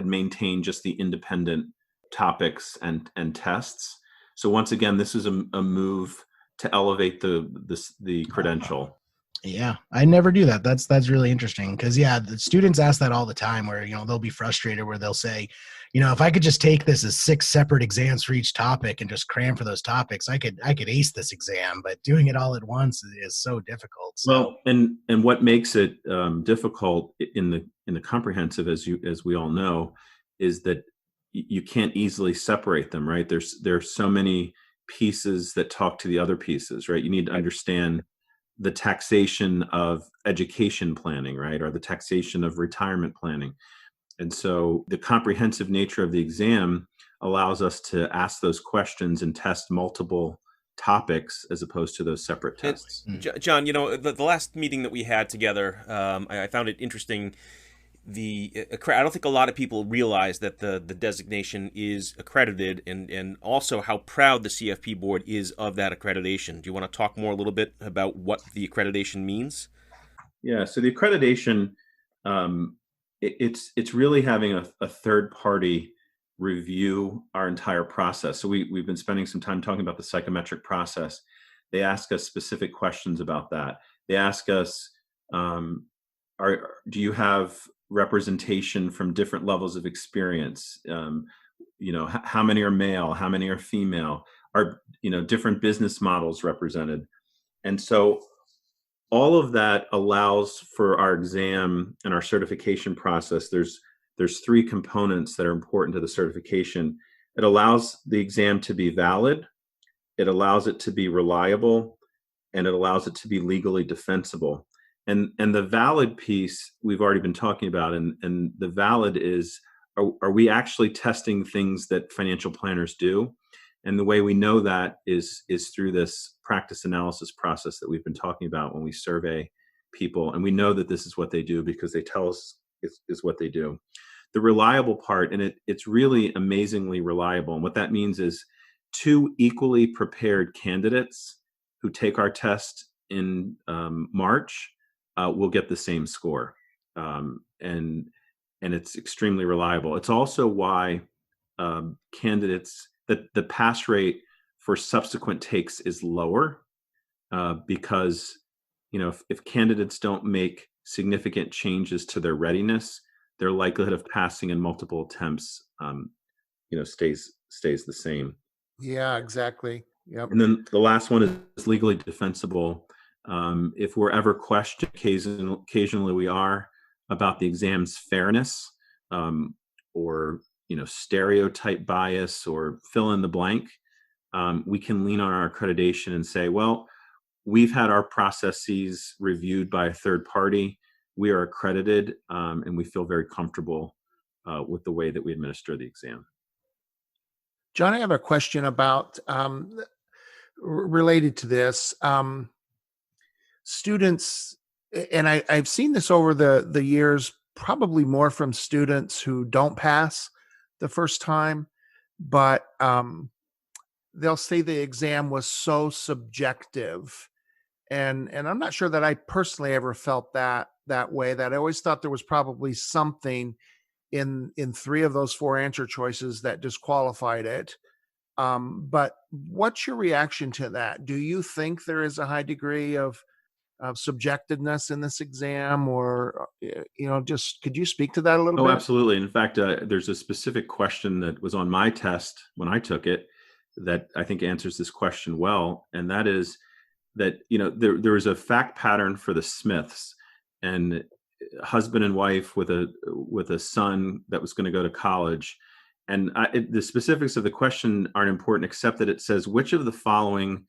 maintained just the independent topics and tests. So once again, this is a move to elevate the credential. Yeah, I never do that. That's really interesting, because the students ask that all the time, where they'll be frustrated, where they'll say, if I could just take this as 6 separate exams for each topic and just cram for those topics, I could ace this exam. But doing it all at once is so difficult. So. Well, and what makes it difficult in the comprehensive, as we all know, is that you can't easily separate them, right? There's so many pieces that talk to the other pieces, right? You need to understand the taxation of education planning, right? Or the taxation of retirement planning. And so the comprehensive nature of the exam allows us to ask those questions and test multiple topics as opposed to those separate tests. John, the last meeting that we had together, I found it interesting. I don't think a lot of people realize that the designation is accredited, and also how proud the CFP board is of that accreditation. Do you want to talk more a little bit about what the accreditation means? Yeah, so the accreditation, it's really having a third party review our entire process. So we've been spending some time talking about the psychometric process. They ask us specific questions about that. They ask us, do you have representation from different levels of experience? How many are male? How many are female? Are different business models represented? And so all of that allows for our exam and our certification process. There's three components that are important to the certification. It allows the exam to be valid, it allows it to be reliable, and it allows it to be legally defensible. And the valid piece we've already been talking about, and the valid is, are we actually testing things that financial planners do? And the way we know that is through this practice analysis process that we've been talking about when we survey people. And we know that this is what they do because they tell us is what they do. The reliable part, and it's really amazingly reliable. And what that means is two equally prepared candidates who take our test in March will get the same score. And it's extremely reliable. It's also why candidates, the pass rate for subsequent takes is lower because if candidates don't make significant changes to their readiness, their likelihood of passing in multiple attempts stays the same. Yeah, exactly. Yep. And then the last one is legally defensible. If we're ever questioned, occasionally we are, about the exam's fairness, or stereotype bias, or fill in the blank, we can lean on our accreditation and say, well, we've had our processes reviewed by a third party. We are accredited, and we feel very comfortable with the way that we administer the exam. John, I have a question about related to this. Students, and I've seen this over the years, probably more from students who don't pass the first time, but they'll say the exam was so subjective. And I'm not sure that I personally ever felt that way, that I always thought there was probably something in three of those four answer choices that disqualified it. But what's your reaction to that? Do you think there is a high degree of subjectiveness in this exam, or just could you speak to that a little bit? Oh, absolutely. In fact, there's a specific question that was on my test when I took it that I think answers this question well, and that is that there was a fact pattern for the Smiths, and husband and wife with a son that was going to go to college, and the specifics of the question aren't important, except that it says which of the following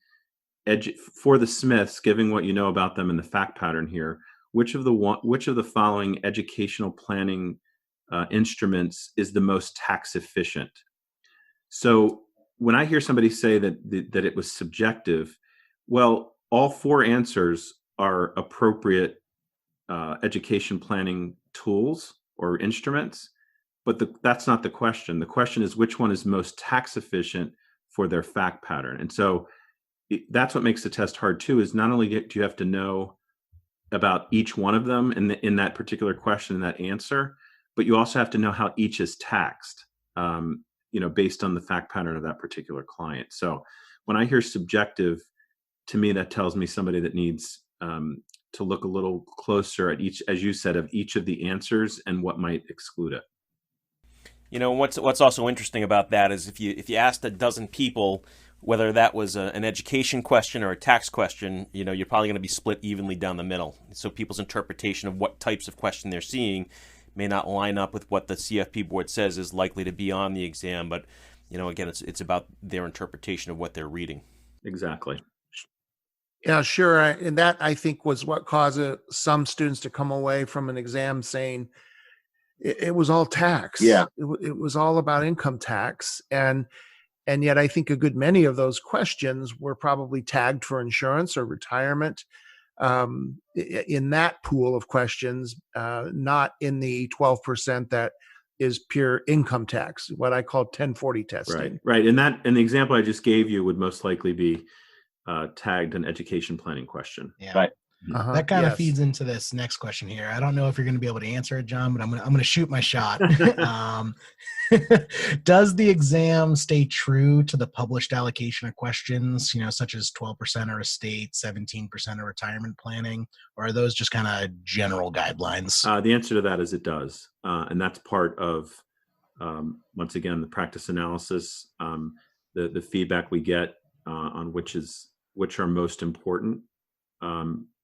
for the Smiths, given what you know about them and the fact pattern here, which of the following educational planning instruments is the most tax efficient? So when I hear somebody say that it was subjective, well, all four answers are appropriate education planning tools or instruments, but that's not the question. The question is which one is most tax efficient for their fact pattern. And so that's what makes the test hard too, is not only do you have to know about each one of them in that particular question and that answer, but you also have to know how each is taxed, based on the fact pattern of that particular client. So when I hear subjective, to me, that tells me somebody that needs to look a little closer at each, as you said, of each of the answers and what might exclude it. What's also interesting about that is if you asked a dozen people whether that was an education question or a tax question, you're probably going to be split evenly down the middle. So people's interpretation of what types of question they're seeing may not line up with what the CFP board says is likely to be on the exam. But, again, it's about their interpretation of what they're reading. Exactly. Yeah, sure. And that, I think, was what caused some students to come away from an exam saying it was all tax. Yeah. It was all about income tax. And And yet I think a good many of those questions were probably tagged for insurance or retirement in that pool of questions, not in the 12% that is pure income tax, what I call 1040 testing. Right. And the example I just gave you would most likely be tagged an education planning question. Yeah. Right. That kind of feeds into this next question here. I don't know if you're going to be able to answer it, John, but I'm going to shoot my shot. Does the exam stay true to the published allocation of questions, such as 12% are estate, 17% are retirement planning, or are those just kind of general guidelines? The answer to that is it does. And that's part of, once again, the practice analysis, the feedback we get on which are most important.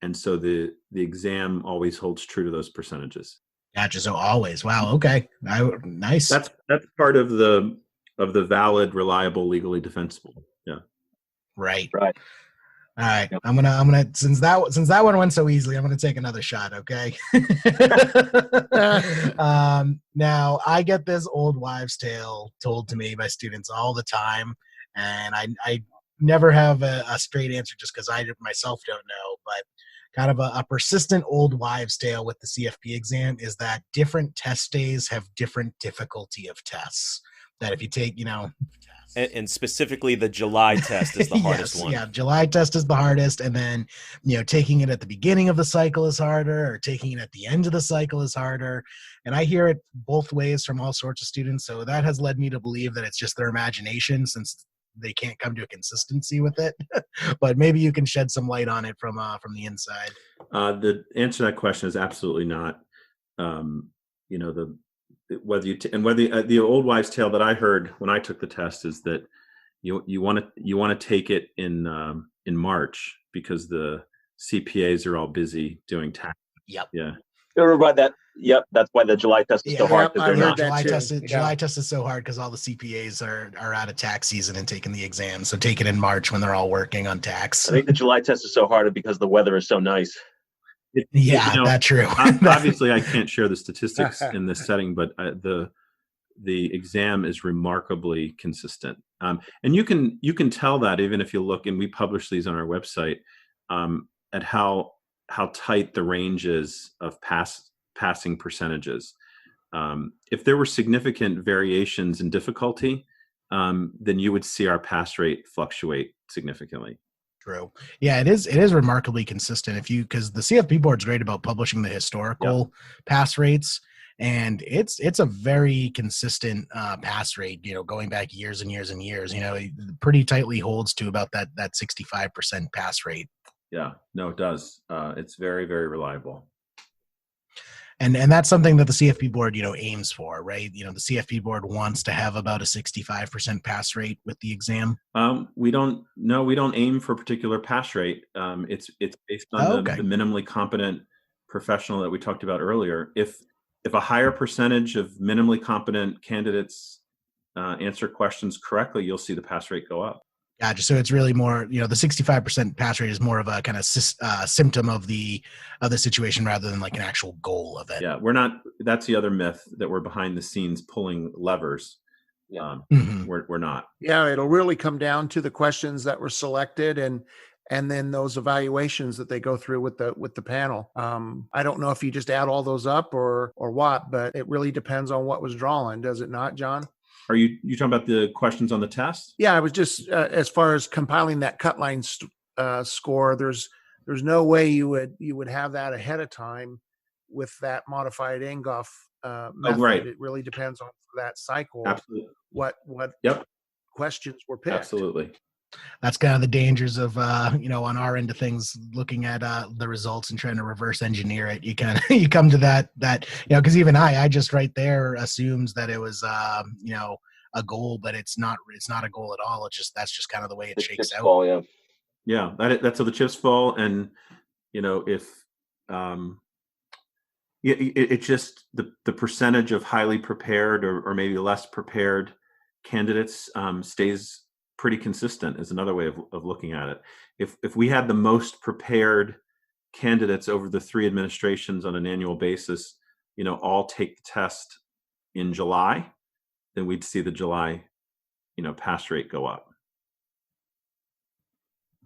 And so the exam always holds true to those percentages. Gotcha. So always. Wow. Okay. Nice. That's part of the valid, reliable, legally defensible. Yeah. Right. All right. Yep. I'm gonna since that one went so easily, I'm gonna take another shot. Okay. Now I get this old wives' tale told to me by students all the time, and I never have a straight answer just because I myself don't know, but kind of a persistent old wives' tale with the CFP exam is that different test days have different difficulty of tests. That if you take, and specifically the July test is the hardest one. Yeah, July test is the hardest, and then taking it at the beginning of the cycle is harder, or taking it at the end of the cycle is harder. And I hear it both ways from all sorts of students. So that has led me to believe that it's just their imagination, since they can't come to a consistency with it. But maybe you can shed some light on it from the inside. The answer to that question is absolutely not. The old wives' tale that I heard when I took the test is that you want to take it in March because the CPAs are all busy doing tax. Yep. Yeah. Remember that. Yep. That's why the July test is so hard. I heard that July test is so hard because all the CPAs are out of tax season and taking the exam. So take it in March when they're all working on tax. I think the July test is so hard because the weather is so nice. That's true. Obviously, I can't share the statistics in this setting, but the exam is remarkably consistent, and you can tell that even if you look, and we publish these on our website, at how tight the range is of passing percentages. If there were significant variations in difficulty, then you would see our pass rate fluctuate significantly. True. Yeah, it is remarkably consistent. Because the CFP board is great about publishing the historical pass rates, and it's a very consistent pass rate. Going back years and years and years. It pretty tightly holds to about that 65% pass rate. Yeah, no, it does. It's very, very reliable. And that's something that the CFP board, aims for, right? The CFP board wants to have about a 65% pass rate with the exam. We don't aim for a particular pass rate. It's based on the minimally competent professional that we talked about earlier. If a higher percentage of minimally competent candidates answer questions correctly, you'll see the pass rate go up. Gotcha. So it's really more, the 65% pass rate is more of a kind of symptom of the situation rather than like an actual goal of it. Yeah, we're not. That's the other myth, that we're behind the scenes pulling levers. Yeah. We're not. Yeah, it'll really come down to the questions that were selected and then those evaluations that they go through with the panel. I don't know if you just add all those up or what, but it really depends on what was drawn, does it not, John? Are you talking about the questions on the test? Yeah, I was just as far as compiling that cut line score. There's no way you would have that ahead of time with that modified Angoff method. Right. It really depends on that cycle. Absolutely. What questions were picked. Absolutely. That's kind of the dangers of on our end of things, looking at the results and trying to reverse engineer it. You come to that because even I just right there assumes that it was a goal, but it's not a goal at all. That's just kind of the way it shakes out. Fall, yeah, that's how the chips fall. And if it's just the percentage of highly prepared or maybe less prepared candidates stays pretty consistent, is another way of looking at it. If we had the most prepared candidates over the 3 administrations on an annual basis, all take the test in July, then we'd see the July, pass rate go up.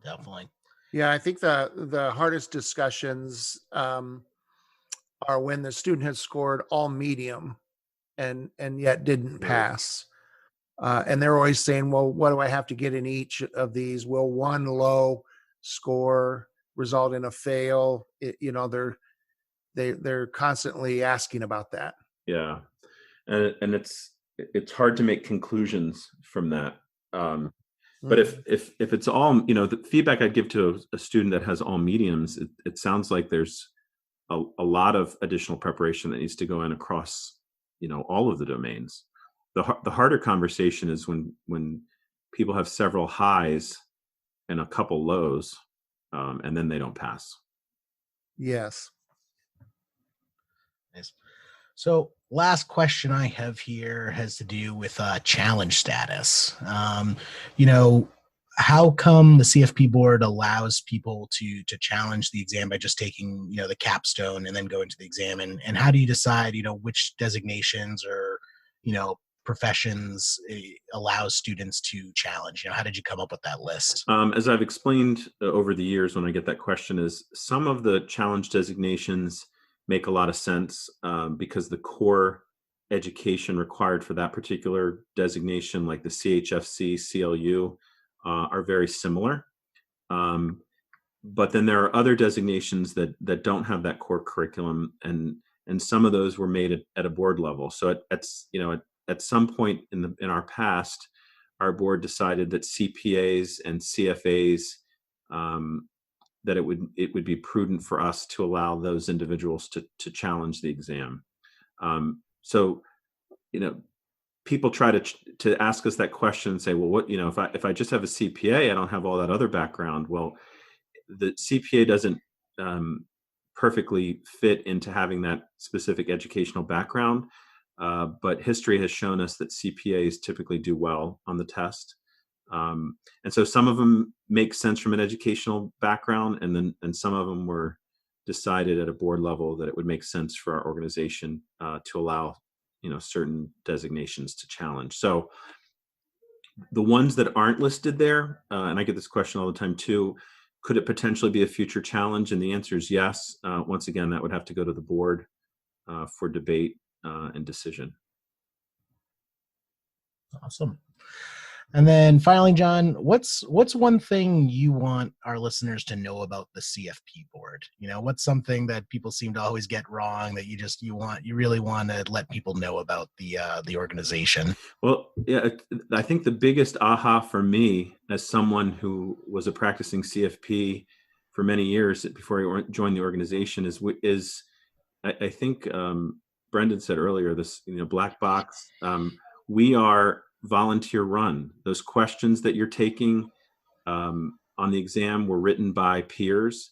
Definitely. Yeah, I think the hardest discussions are when the student has scored all medium and yet didn't pass. And they're always saying, well, what do I have to get in each of these? Will one low score result in a fail? They're constantly asking about that. Yeah. And it's hard to make conclusions from that. But if it's all, the feedback I'd give to a student that has all mediums, it sounds like there's a lot of additional preparation that needs to go in across, all of the domains. The harder conversation is when people have several highs and a couple lows, and then they don't pass. Yes. Nice. So last question I have here has to do with challenge status. How come the CFP board allows people to challenge the exam by just taking, the capstone and then going to the exam? And how do you decide, which designations or, professions allow students to challenge? How did you come up with that list? As I've explained over the years when I get that question, is some of the challenge designations make a lot of sense because the core education required for that particular designation, like the CHFC, CLU, are very similar. But then there are other designations that don't have that core curriculum, and some of those were made at a board level. So at some point in our past, our board decided that CPAs and CFAs, that it would be prudent for us to allow those individuals to challenge the exam. So people try to ask us that question and say, well, what, if I just have a CPA, I don't have all that other background. Well, the CPA doesn't perfectly fit into having that specific educational background. But history has shown us that CPAs typically do well on the test. And so some of them make sense from an educational background, and some of them were decided at a board level that it would make sense for our organization to allow certain designations to challenge. So the ones that aren't listed there, and I get this question all the time too, could it potentially be a future challenge? And the answer is yes. Once again, that would have to go to the board for debate and decision. Awesome. And then finally, John, what's one thing you want our listeners to know about the CFP board? What's something that people seem to always get wrong that you really want to let people know about the organization? Well, yeah, I think the biggest aha for me as someone who was a practicing CFP for many years before I joined the organization is I think Brendan said earlier, this black box. We are volunteer run. Those questions that you're taking on the exam were written by peers.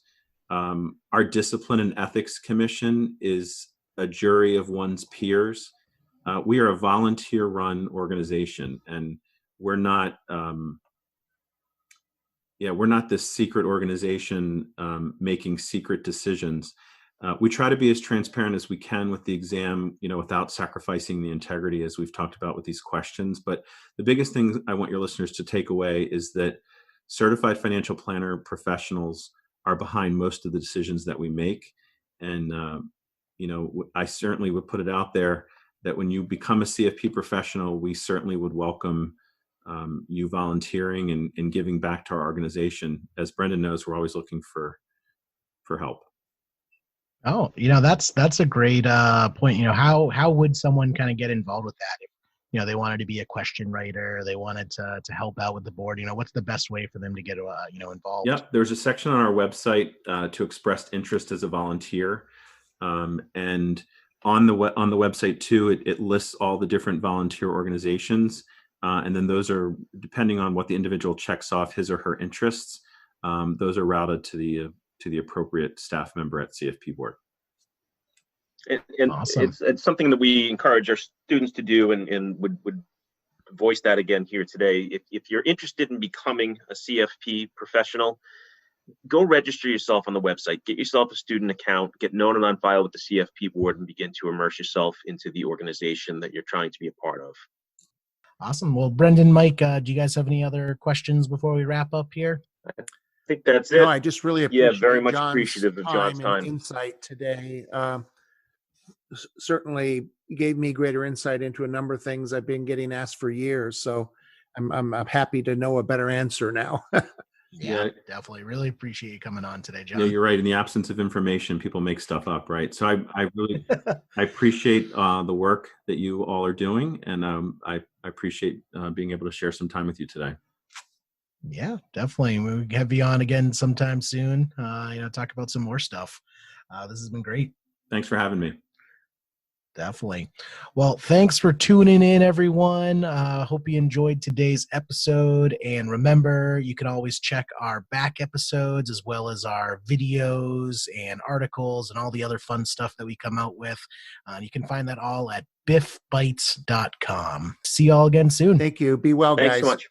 Our discipline and ethics commission is a jury of one's peers. We are a volunteer run organization, and we're not this secret organization making secret decisions. We try to be as transparent as we can with the exam, without sacrificing the integrity, as we've talked about with these questions. But the biggest thing I want your listeners to take away is that certified financial planner professionals are behind most of the decisions that we make. And, I certainly would put it out there that when you become a CFP professional, we certainly would welcome you volunteering and giving back to our organization. As Brendan knows, we're always looking for help. Oh, that's a great point. How would someone kind of get involved with that? If, they wanted to be a question writer, they wanted to help out with the board, what's the best way for them to get, involved? Yeah, there's a section on our website to express interest as a volunteer. And on the website too, it lists all the different volunteer organizations. And then those are, depending on what the individual checks off his or her interests, those are routed to the appropriate staff member at CFP Board. And awesome. It's something that we encourage our students to do, and would voice that again here today. If you're interested in becoming a CFP professional, go register yourself on the website, get yourself a student account, get known and on file with the CFP Board, and begin to immerse yourself into the organization that you're trying to be a part of. Awesome. Well, Brendan, Mike, do you guys have any other questions before we wrap up here? I think that's it. No, I just really appreciate very much John's appreciative of John's time. and insight today. Certainly gave me greater insight into a number of things I've been getting asked for years. So I'm happy to know a better answer now. Yeah, definitely. Really appreciate you coming on today, John. Yeah, you're right. In the absence of information, people make stuff up, right? So I really I appreciate the work that you all are doing, and I appreciate being able to share some time with you today. Yeah, definitely. We'll have you on again sometime soon. Talk about some more stuff. This has been great. Thanks for having me. Definitely. Well, thanks for tuning in, everyone. Hope you enjoyed today's episode. And remember, you can always check our back episodes as well as our videos and articles and all the other fun stuff that we come out with. You can find that all at bifbites.com. See you all again soon. Thank you. Be well, guys. Thanks so much.